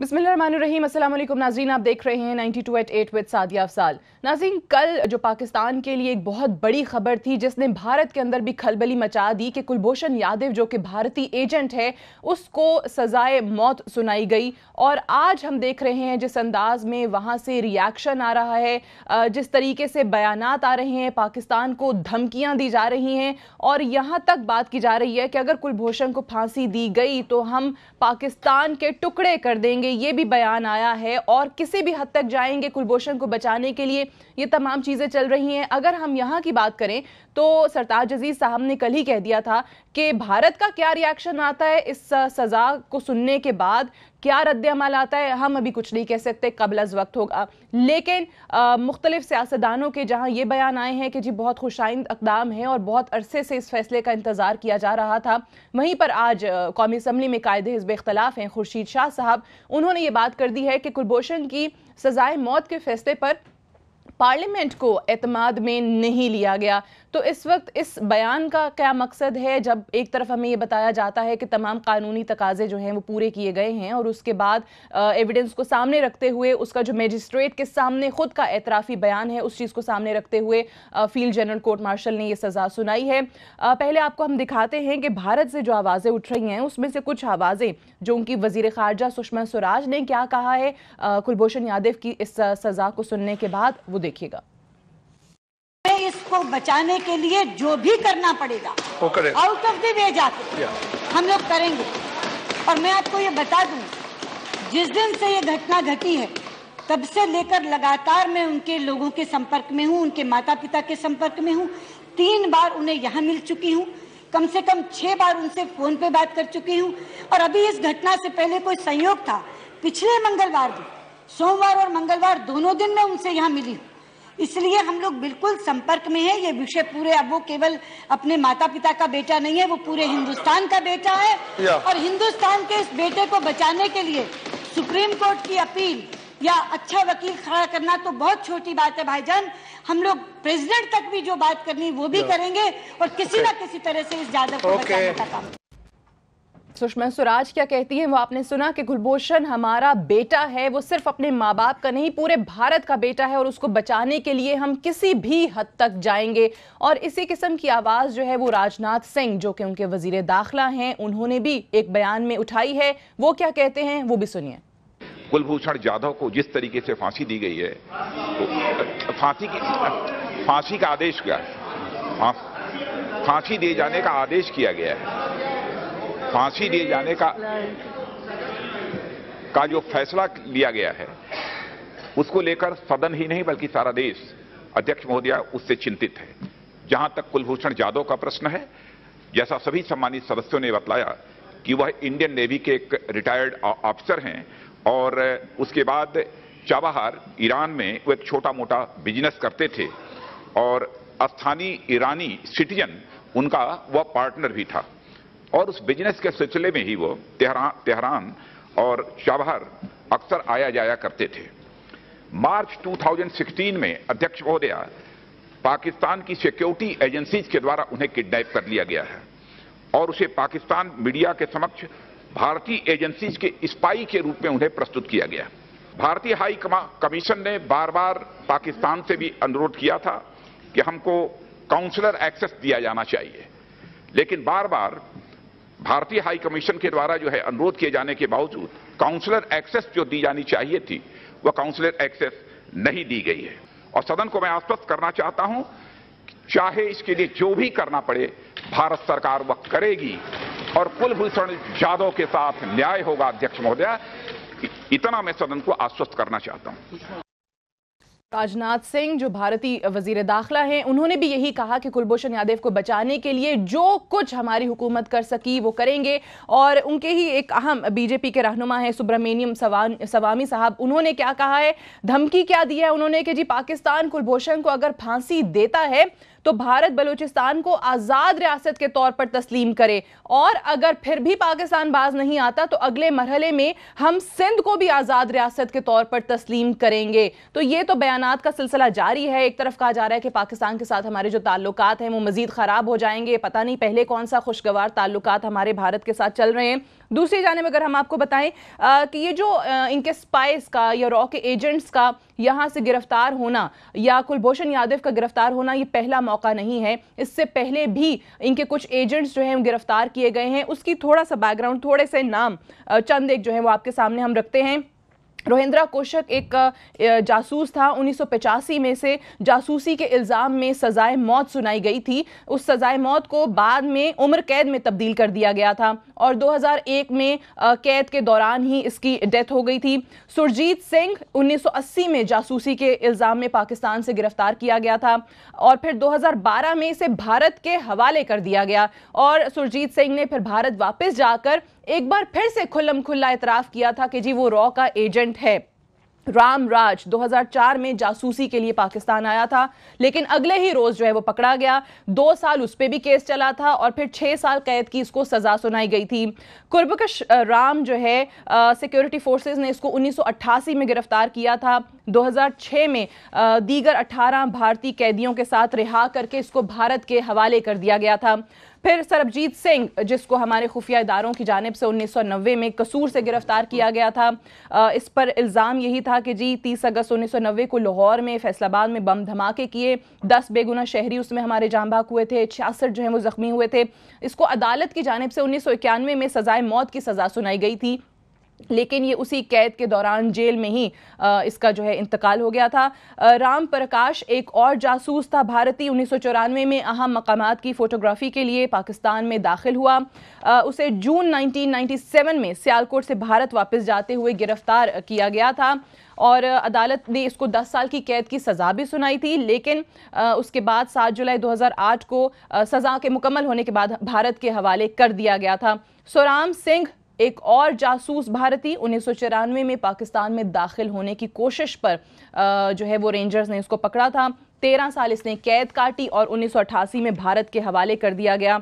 बिस्मिल्लाहिर्रहमानिर्रहीम। अस्सलाम वालेकुम नाज़रीन, आप देख रहे हैं 92@8 विद सादिया अफसाल। नाज़रीन, कल जो पाकिस्तान के लिए एक बहुत बड़ी खबर थी जिसने भारत के अंदर भी खलबली मचा दी कि कुलभूषण यादव जो कि भारतीय एजेंट है उसको सजाए मौत सुनाई गई। और आज हम देख रहे हैं जिस अंदाज में वहाँ से रिएक्शन आ रहा है, जिस तरीके से बयानात आ रहे हैं, पाकिस्तान को धमकियाँ दी जा रही हैं और यहाँ तक बात की जा रही है कि अगर कुलभूषण को फांसी दी गई तो हम पाकिस्तान के टुकड़े कर देंगे, ये भी बयान आया है। और किसी भी हद तक जाएंगे कुलभूषण को बचाने के लिए, ये तमाम चीज़ें चल रही हैं। अगर हम यहाँ की बात करें तो सरताज अजीज साहब ने कल ही कह दिया था कि भारत का क्या रिएक्शन आता है इस सज़ा को सुनने के बाद, क्या रद्द-ए-अमल आता है, हम अभी कुछ नहीं कह सकते, कबल अज़ वक्त होगा। लेकिन मुख्तलिफ सियासतदानों के जहाँ ये बयान आए हैं कि जी बहुत खुशाइंद इक़दाम है और बहुत अरसे से इस फैसले का इंतज़ार किया जा रहा था, वहीं पर आज कौमी असम्बली में कायदे हिज़्ब इख्तिलाफ हैं खुर्शीद शाह साहब, उन्होंने ये बात कर दी है कि कुलभूषण की सजाए मौत के फैसले पर पार्लियामेंट को एतमाद में नहीं लिया गया। तो इस वक्त इस बयान का क्या मकसद है, जब एक तरफ हमें ये बताया जाता है कि तमाम कानूनी तकाजे जो हैं वो पूरे किए गए हैं और उसके बाद एविडेंस को सामने रखते हुए उसका जो मजिस्ट्रेट के सामने खुद का एतराफ़ी बयान है उस चीज़ को सामने रखते हुए फील्ड जनरल कोर्ट मार्शल ने ये सज़ा सुनाई है। पहले आपको हम दिखाते हैं कि भारत से जो आवाज़ें उठ रही हैं उसमें से कुछ आवाज़ें जो उनकी वज़ीर ख़ारजा सुषमा स्वराज ने क्या कहा है कुलभूषण यादव की इस सज़ा को सुनने के बाद, वो देखिएगा। इसको बचाने के लिए जो भी करना पड़ेगा आउट ऑफ द वे जाके हम लोग करेंगे। और मैं आपको ये बता दूं, जिस दिन से ये घटना घटी है तब से लेकर लगातार मैं उनके लोगों के संपर्क में हूँ, उनके माता पिता के संपर्क में हूँ। 3 बार उन्हें यहाँ मिल चुकी हूँ, कम से कम 6 बार उनसे फोन पे बात कर चुकी हूँ। और अभी इस घटना से पहले कोई संयोग था, पिछले मंगलवार भी, सोमवार और मंगलवार दोनों दिन मैं उनसे यहाँ मिली हूँ। इसलिए हम लोग बिल्कुल संपर्क में हैं। ये विषय पूरे, अब वो केवल अपने माता पिता का बेटा नहीं है, वो पूरे हिंदुस्तान का बेटा है। और हिंदुस्तान के इस बेटे को बचाने के लिए सुप्रीम कोर्ट की अपील या अच्छा वकील खड़ा करना तो बहुत छोटी बात है भाईजान। हम लोग प्रेसिडेंट तक भी जो बात करनी वो भी करेंगे और किसी न किसी तरह से इस यादव को बचाने का काम। सुषमा स्वराज क्या कहती हैं वो आपने सुना कि कुलभूषण हमारा बेटा है, वो सिर्फ अपने माँ बाप का नहीं पूरे भारत का बेटा है और उसको बचाने के लिए हम किसी भी हद तक जाएंगे। और इसी किस्म की आवाज़ जो है वो राजनाथ सिंह जो कि उनके वजीर दाखिला हैं, उन्होंने भी एक बयान में उठाई है। वो क्या कहते हैं वो भी सुनिए। कुलभूषण जाधव को जिस तरीके से फांसी दी गई है, तो फांसी का आदेश किया, फांसी दिए जाने का आदेश किया गया है। फांसी दिए जाने का जो फैसला लिया गया है उसको लेकर सदन ही नहीं बल्कि सारा देश, अध्यक्ष महोदया, उससे चिंतित है। जहां तक कुलभूषण जाधव का प्रश्न है, जैसा सभी सम्मानित सदस्यों ने बतलाया कि वह इंडियन नेवी के एक रिटायर्ड ऑफिसर हैं और उसके बाद चाबहार ईरान में वो एक छोटा मोटा बिजनेस करते थे और स्थानीय ईरानी सिटीजन उनका वह पार्टनर भी था और उस बिजनेस के सिलसिले में ही वो तेहरान और चाबहार अक्सर आया जाया करते थे। मार्च 2016 में अध्यक्ष महोदया, पाकिस्तान की सिक्योरिटी एजेंसीज के द्वारा उन्हें किडनैप कर लिया गया है और उसे पाकिस्तान मीडिया के समक्ष भारतीय एजेंसीज के स्पाई के रूप में उन्हें प्रस्तुत किया गया। भारतीय हाई कमीशन ने बार बार पाकिस्तान से भी अनुरोध किया था कि हमको काउंसलर एक्सेस दिया जाना चाहिए, लेकिन बार बार भारतीय हाई कमीशन के द्वारा जो है अनुरोध किए जाने के बावजूद काउंसलर एक्सेस जो दी जानी चाहिए थी वह काउंसलर एक्सेस नहीं दी गई है। और सदन को मैं आश्वस्त करना चाहता हूं, चाहे इसके लिए जो भी करना पड़े भारत सरकार वह करेगी और कुलभूषण जाधव के साथ न्याय होगा। अध्यक्ष महोदया, इतना मैं सदन को आश्वस्त करना चाहता हूं। राजनाथ सिंह जो भारतीय वजीर दाखिला हैं, उन्होंने भी यही कहा कि कुलभूषण यादव को बचाने के लिए जो कुछ हमारी हुकूमत कर सकी वो करेंगे। और उनके ही एक अहम बीजेपी के रहनुमा है सुब्रमण्यम स्वामी साहब, उन्होंने क्या कहा है, धमकी क्या दी है उन्होंने कि जी पाकिस्तान कुलभूषण को अगर फांसी देता है तो भारत बलूचिस्तान को आज़ाद रियासत के तौर पर तस्लीम करे और अगर फिर भी पाकिस्तान बाज नहीं आता तो अगले मरहले में हम सिंध को भी आज़ाद रियासत के तौर पर तस्लीम करेंगे। तो ये तो बयानात का सिलसिला जारी है। एक तरफ कहा जा रहा है कि पाकिस्तान के साथ हमारे जो ताल्लुकात हैं वो मजीद ख़राब हो जाएंगे, पता नहीं पहले कौन सा खुशगवार ताल्लुकात हमारे भारत के साथ चल रहे हैं। दूसरी जानिब अगर हम आपको बताएं कि ये जो इनके स्पाइस का या रॉ के एजेंट्स का यहाँ से गिरफ्तार होना या कुलभूषण यादव का गिरफ्तार होना ये पहला मौका नहीं है। इससे पहले भी इनके कुछ एजेंट्स जो हैं गिरफ्तार किए गए हैं। उसकी थोड़ा सा बैकग्राउंड, थोड़े से नाम चंद एक जो है वो आपके सामने हम रखते हैं। रोहिंद्रा कोशक एक जासूस था। 1985 में से जासूसी के इल्ज़ाम में सजाए मौत सुनाई गई थी। उस सजाए मौत को बाद में उम्र कैद में तब्दील कर दिया गया था और 2001 में कैद के दौरान ही इसकी डेथ हो गई थी। सुरजीत सिंह 1980 में जासूसी के इल्ज़ाम में पाकिस्तान से गिरफ्तार किया गया था और फिर 2012 में इसे भारत के हवाले कर दिया गया और सुरजीत सिंह ने फिर भारत वापस जाकर एक बार फिर से खुल्लम खुल्ला इतराफ़ किया था कि जी वो रॉ का एजेंट है। राम राज 2004 में जासूसी के लिए पाकिस्तान आया था, लेकिन अगले ही रोज जो है वो पकड़ा गया। 2 साल उस पर भी केस चला था और फिर 6 साल कैद की इसको सजा सुनाई गई थी। कुर्बकश राम जो है सिक्योरिटी फोर्सेस ने इसको 1988 में गिरफ्तार किया था। 2006 में दीगर 18 भारतीय कैदियों के साथ रिहा करके इसको भारत के हवाले कर दिया गया था। फिर सरबजीत सिंह, जिसको हमारे खुफिया इदारों की जानिब से 1990 में कसूर से गिरफ्तार किया गया था। इस पर इल्ज़ाम यही था कि जी 30 अगस्त 1990 को लाहौर में, फैसलाबाद में बम धमाके किए, 10 बेगुनाह शहरी उसमें हमारे जान बाक हुए थे, 66 जो है वो ज़ख्मी हुए थे। इसको अदालत की जानिब से 1991 में सजाए मौत की सज़ा सुनाई गई थी, लेकिन ये उसी कैद के दौरान जेल में ही इसका जो है इंतकाल हो गया था। राम प्रकाश एक और जासूस था भारतीय। 1994 में अहम मकामात की फ़ोटोग्राफ़ी के लिए पाकिस्तान में दाखिल हुआ। उसे जून 1997 में सियालकोट से भारत वापस जाते हुए गिरफ्तार किया गया था और अदालत ने इसको 10 साल की कैद की सज़ा भी सुनाई थी, लेकिन उसके बाद 7 जुलाई 2008 को सज़ा के मुकम्मल होने के बाद भारत के हवाले कर दिया गया था। सोराम सिंह एक और जासूस भारतीय 1994 में पाकिस्तान में दाखिल होने की कोशिश पर जो है वो रेंजर्स ने इसको पकड़ा था। 13 साल इसने कैद काटी और 1988 में भारत के हवाले कर दिया गया।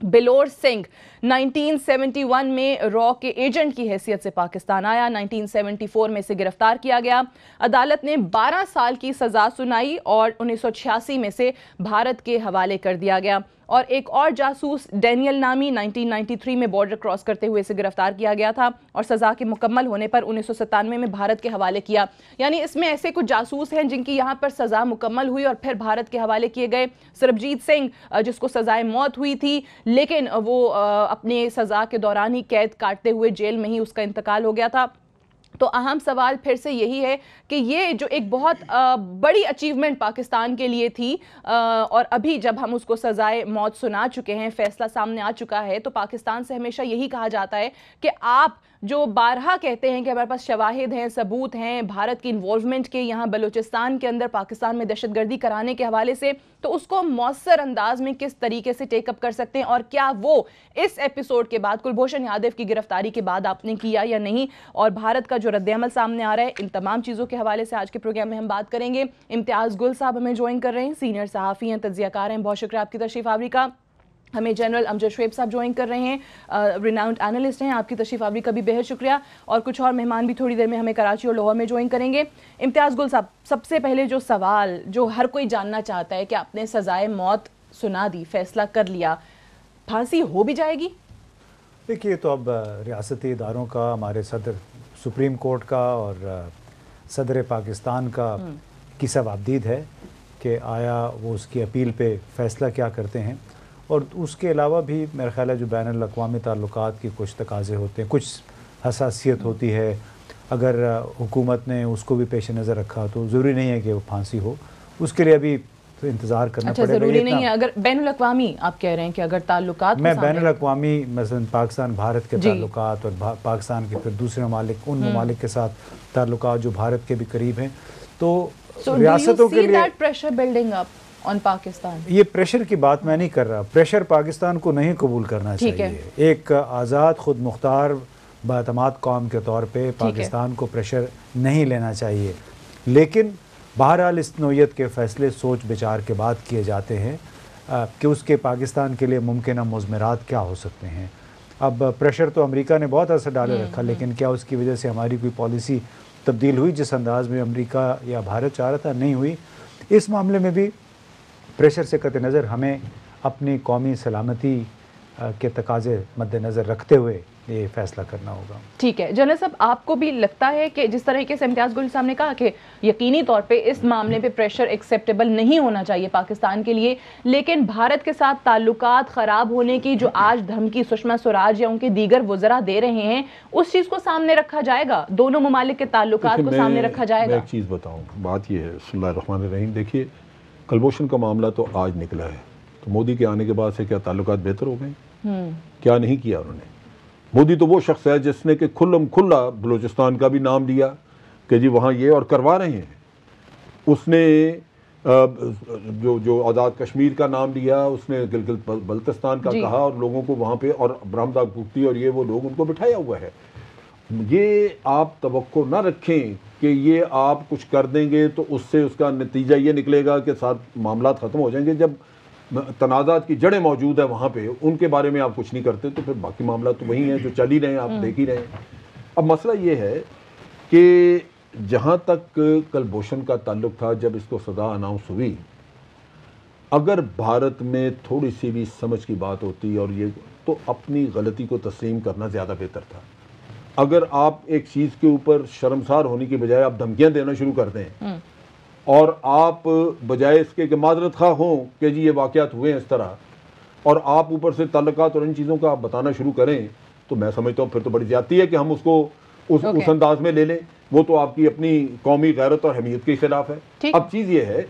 बिलोर सिंह 1971 में रॉ के एजेंट की हैसियत से पाकिस्तान आया। 1974 में से गिरफ्तार किया गया। अदालत ने 12 साल की सज़ा सुनाई और 1986 में से भारत के हवाले कर दिया गया। और एक और जासूस डैनियल नामी 1993 में बॉर्डर क्रॉस करते हुए इसे गिरफ्तार किया गया था और सज़ा के मुकम्मल होने पर 1997 में भारत के हवाले किया। यानी इसमें ऐसे कुछ जासूस हैं जिनकी यहाँ पर सज़ा मुकम्मल हुई और फिर भारत के हवाले किए गए। सरबजीत सिंह जिसको सज़ाए मौत हुई थी, लेकिन वो अपने सज़ा के दौरान ही कैद काटते हुए जेल में ही उसका इंतकाल हो गया था। तो अहम सवाल फिर से यही है कि ये जो एक बहुत बड़ी अचीवमेंट पाकिस्तान के लिए थी और अभी जब हम उसको सज़ाए मौत सुना चुके हैं, फैसला सामने आ चुका है, तो पाकिस्तान से हमेशा यही कहा जाता है कि आप जो बारहा कहते हैं कि हमारे पास शवाहिद हैं, सबूत हैं भारत की इन्वॉल्वमेंट के यहाँ बलूचिस्तान के अंदर पाकिस्तान में दहशतगर्दी कराने के हवाले से, तो उसको मौसर अंदाज में किस तरीके से टेकअप कर सकते हैं और क्या वो इस एपिसोड के बाद, कुलभूषण यादव की गिरफ्तारी के बाद आपने किया या नहीं, और भारत का जो रद्द-ए-अमल सामने आ रहा है, इन तमाम चीज़ों के हवाले से आज के प्रोग्राम में हम बात करेंगे। इम्तियाज़ गुल साहब हमें ज्वाइन कर रहे हैं, सीनियर सहाफ़ी हैं, तज्ज़ियाकार हैं। बहुत शुक्रिया आपकी तशरीफ़ आवरी का। हमें जनरल अमजद शुएब साहब ज्वाइन कर रहे हैं, रिनाउंड एनालिस्ट हैं। आपकी तशरीफ़ आवरी का भी बेहद शुक्रिया। और कुछ और मेहमान भी थोड़ी देर में हमें कराची और लाहौर में ज्वाइन करेंगे। इम्तियाज़ गुल साहब, सबसे पहले जो सवाल जो हर कोई जानना चाहता है कि आपने सज़ाए मौत सुना दी, फैसला कर लिया, फांसी हो भी जाएगी? देखिए, तो अब रियासती इदारों का, हमारे सदर सुप्रीम कोर्ट का और सदर पाकिस्तान का की सवाबदीद है कि आया वो उसकी अपील पे फ़ैसला क्या करते हैं। और उसके अलावा भी मेरा ख़्याल है जो बैनुल अक़वामी ताल्लुकात की कुछ तकाज़े होते हैं, कुछ हसासियत होती है, अगर हुकूमत ने उसको भी पेश नज़र रखा तो ज़रूरी नहीं है कि वो फांसी हो, उसके लिए अभी तो इंतज़ार करना पड़ेगा। ज़रूरी नहीं है, अगर बैनुल अक़वामी आप कह रहे हैं कि अगर ताल्लुकात, मैं बैनुल अक़वामी मसलन पाकिस्तान भारत के ताल्लुकात और पाकिस्तान के फिर दूसरे ममालिक, उन ममालिक के साथ ताल्लुकात जो भारत के भी करीब हैं, तो रियासतों के लिए pressure building up on Pakistan. ये प्रेशर की बात मैं नहीं कर रहा, प्रेशर पाकिस्तान को नहीं कबूल करना चाहिए। एक आज़ाद खुद मुख्तार बातमाद कौम के तौर पे पाकिस्तान को प्रेशर नहीं लेना चाहिए, लेकिन बहरहाल इस नौयत के फ़ैसले सोच विचार के बाद किए जाते हैं कि उसके पाकिस्तान के लिए मुमकिन मुज़मरात क्या हो सकते हैं। अब प्रेशर तो अमेरिका ने बहुत असर डाले रखा, लेकिन क्या उसकी वजह से हमारी कोई पॉलिसी तब्दील हुई जिस अंदाज में अमेरिका या भारत चाह रहा था? नहीं हुई। इस मामले में भी प्रेशर से कतई नज़र हमें अपनी कौमी सलामती के तकाज़े मद्देनज़र रखते हुए ये फैसला करना होगा। ठीक है जनरल साहब, आपको भी लगता है कि जिस तरीके से इम्तियाज़ गुल साहब ने कहा कि यकीनी तौर पे इस मामले पे प्रेशर एक्सेप्टेबल नहीं होना चाहिए पाकिस्तान के लिए, लेकिन भारत के साथ ताल्लुकात ख़राब होने की जो आज धमकी सुषमा स्वराज या उनके दीगर वज़रा दे रहे हैं, उस चीज़ को सामने रखा जाएगा, दोनों ममालिक के ताल्लुकात को सामने रखा जाएगा? मैं एक चीज़ बताऊँ, बात यह है, बिस्मिल्लाहिर्रहमानिर्रहीम, देखिए कुलभूषण का मामला तो आज निकला है, तो मोदी के आने के बाद से क्या ताल्लुकात बेहतर हो गए? क्या नहीं किया उन्होंने? मोदी तो वो शख्स है जिसने कि खुल्लम खुल्ला बलूचिस्तान का भी नाम लिया कि जी वहाँ ये और करवा रहे हैं। उसने जो आज़ाद कश्मीर का नाम लिया, उसने गिलगित बल्तिस्तान का कहा और लोगों को वहाँ पे, और ब्रह्मदाग पुख्ती और ये वो लोग उनको बिठाया हुआ है। ये आप तवक्को ना रखें कि ये आप कुछ कर देंगे तो उससे उसका नतीजा ये निकलेगा कि साथ मामला ख़त्म हो जाएंगे। जब तनाज़ात की जड़ें मौजूद है वहाँ पे, उनके बारे में आप कुछ नहीं करते तो फिर बाकी मामला तो वही है जो चल ही रहे हैं, आप देख ही रहे हैं। अब मसला ये है कि जहाँ तक कुलभूषण का ताल्लुक था, जब इसको सज़ा अनाउंस हुई, अगर भारत में थोड़ी सी भी समझ की बात होती और ये, तो अपनी गलती को तस्लीम करना ज़्यादा बेहतर था। अगर आप एक चीज़ के ऊपर शर्मसार होने की बजाय आप धमकियाँ देना शुरू कर दें और आप बजाय इसके कि माजरत खा हों कि जी ये वाक़यात हुए हैं इस तरह, और आप ऊपर से ताल्लुकात और इन चीज़ों का आप बताना शुरू करें, तो मैं समझता हूँ फिर तो बड़ी ज़्यादती है कि हम उसको उस अंदाज में ले लें। वो तो आपकी अपनी कौमी गैरत और हमीयत के खिलाफ है। अब चीज़ ये है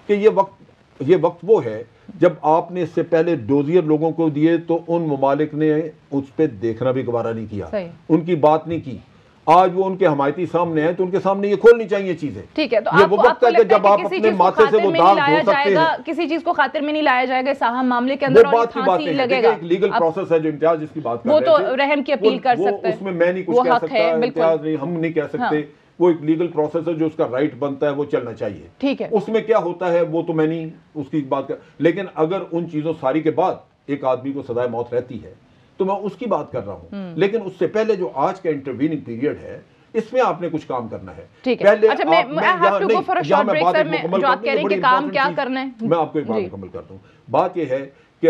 कि ये वक्त वो है जब आपने इससे पहले डोजियर लोगों को दिए तो उन ममालिक ने उस पर देखना भी गवारा नहीं किया, उनकी बात नहीं की। आज वो उनके हमायती सामने है तो उनके सामने ये खोलनी चाहिए चीजें। ठीक है, तो ये वो वक्त है कि जब आप अपने माथे से वो दाग धो सकते हैं। किसी चीज को खातिर में नहीं लाया जाएगा साहब मामले के अंदर, और फांसी लगेगा। एक लीगल प्रोसेस है जो इम्तियाज जिसकी बात कर रहे थे, वो तो रहम की अपील कर सकते हैं, उसमें मैं नहीं कुछ कह सकता, इम्तियाज नहीं, हम नहीं कह सकते। वो एक लीगल प्रोसेस है जो उसका राइट बनता है, वो चलना चाहिए। ठीक है, उसमें क्या होता है वो तो मैं नहीं उसकी बात कर, लेकिन अगर उन चीजों सारी के बाद एक आदमी को सजाए मौत रहती है तो मैं उसकी बात कर रहा हूं। लेकिन उससे पहले जो आज का इंटरवीनिंग पीरियड है, इसमें आपने कुछ काम करना है। पहले अच्छा, मैं have to go for a short break sir, मैं जो आप कह रहे हैं कि काम क्या करना है, मैं आपको एक बात मुकम्मल करता हूं। बात यह है कि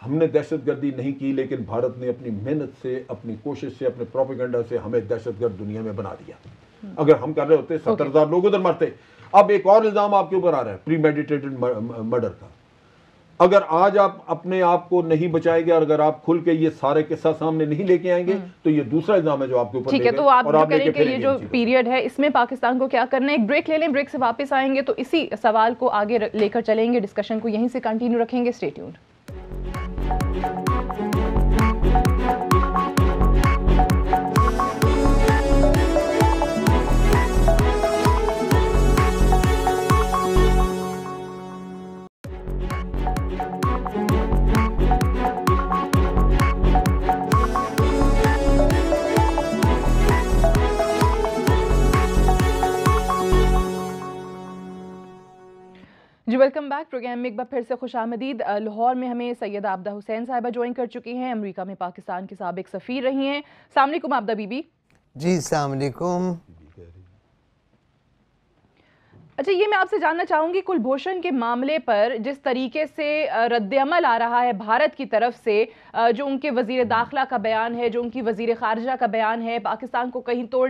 हमने दहशतगर्दी नहीं की, लेकिन भारत ने अपनी मेहनत से, अपनी कोशिश से, अपने प्रोपेगेंडा से हमें दहशतगर्द दुनिया में बना दिया। अगर हम कर रहे होते 70,000 लोग उधर मरते। अब एक और इल्जाम आपके ऊपर आ रहा है प्रीमेडिटेटेड मर्डर का। अगर आज आप अपने आप को नहीं बचाएंगे और अगर आप खुल के ये सारे किस्सा सामने नहीं लेके आएंगे तो ये दूसरा इल्जाम है जो आपके ऊपर। ठीक है, तो आप जो करें कि ये जो पीरियड है इसमें पाकिस्तान को क्या करना है। एक ब्रेक ले लें, ब्रेक से वापस आएंगे तो इसी सवाल को आगे लेकर चलेंगे, डिस्कशन को यहीं से कंटिन्यू रखेंगे। Stay tuned. जी वेलकम बैक। प्रोग्राम में एक बार फिर से खुशामदीद। लाहौर में हमें सैयदा आबदा हुसैन साहिबा ज्वाइन कर चुकी हैं, अमेरिका में पाकिस्तान के साबिक सफ़ीर रही हैं। अस्सलाम वालेकुम आबदा बीबी। जी अस्सलाम वालेकुम। अच्छा, ये मैं आपसे जानना चाहूँगी, कुलभूषण के मामले पर जिस तरीके से रद्द-ए-अमल आ रहा है भारत की तरफ से, जो उनके वज़ीर दाखिला का बयान है, जो उनकी वज़ीर ख़ारिजा का बयान है, पाकिस्तान को कहीं तोड़ने